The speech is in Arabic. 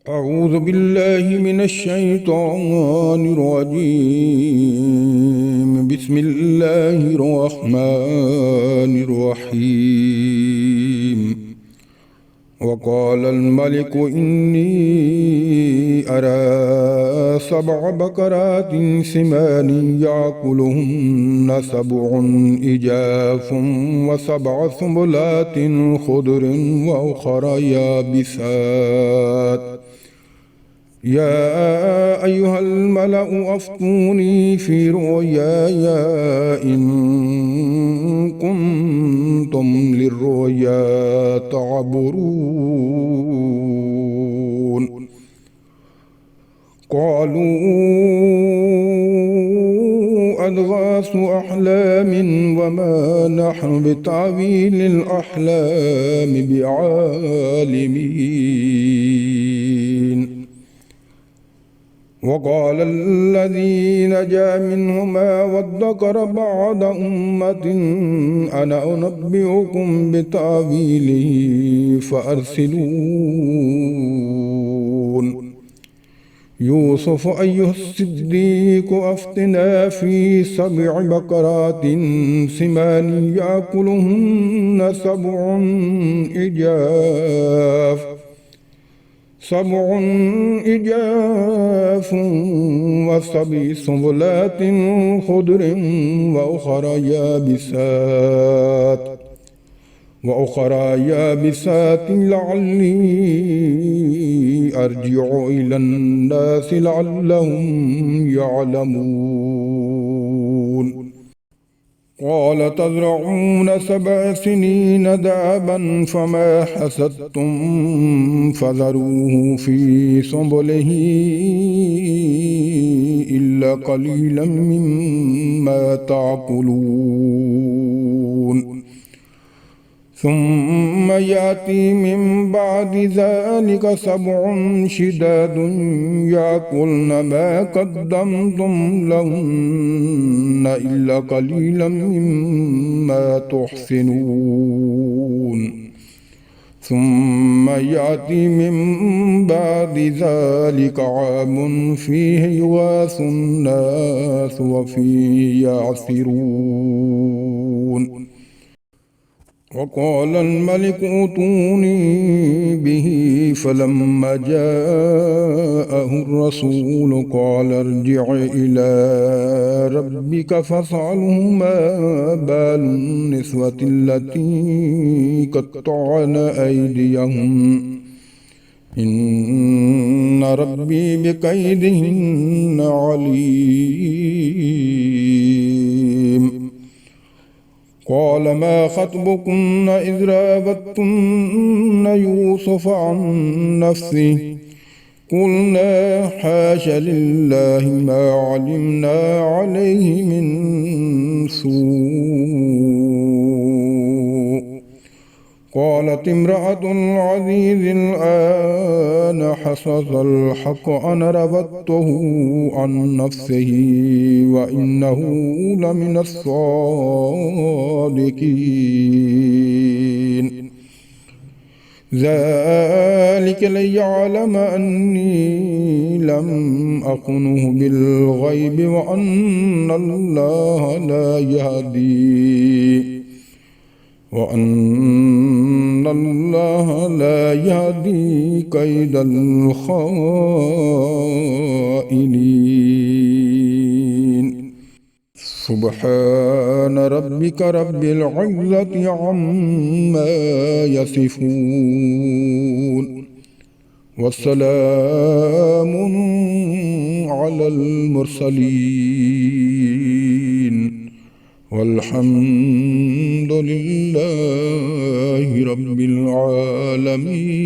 أعوذ بالله من الشيطان الرجيم. بسم الله الرحمن الرحيم. وقال الملك إني أرى 7 بقرات سمان يأكلهن 7 إجاف و7 سنبلات خضر وأخر يابسات. يا أيها الملأ أفتوني في رؤياي إن كنتم للرؤيا تعبرون. قالوا أضغاث أحلام وما نحن بتأويل الأحلام بعالمين. وقال الذي نجا منهما وادكر بعد أمة أنا أنبئكم بتأويله فأرسلون. يوسف أيها الصديق أفتنا في 7 بقرات سمان يأكلهن 7 إجاف و7 سنبلات خضر وأخرى يابسات لعلي أرجع إلى الناس لعلهم يعلمون. قال تزرعون 7 سنين دابا فما حصدتم فذروه في سنبله إلا قليلا مما تأكلون. ثم يأتي من بعد ذلك 7 شداد يأكلن ما قدمتم لهن إلا قليلا مما تحسنون. ثم يأتي من بعد ذلك عام فيه يغاث الناس وفيه يعصرون. وقال الملك ائتوني به فلما جاءه الرسول قال ارجع إلى ربك فاسأله ما بال النسوة التي قطعن أيديهم إن ربي بكيدهن عليم. قال ما خطبكن إذ راودتن يوسف عن نفسه قلنا حاش لله ما علمنا عليه من سوء. قالت امرأة العزيز الآن حصحص الحق أنا راودته عن نفسه وإنه لمن الصادقين. ذلك ليعلم أني لم أخنه بالغيب وأن الله لا يهدي كيد الخائنين. سبحان ربك رب العزة عما يصفون والسلام على المرسلين والحمد لله رب العالمين.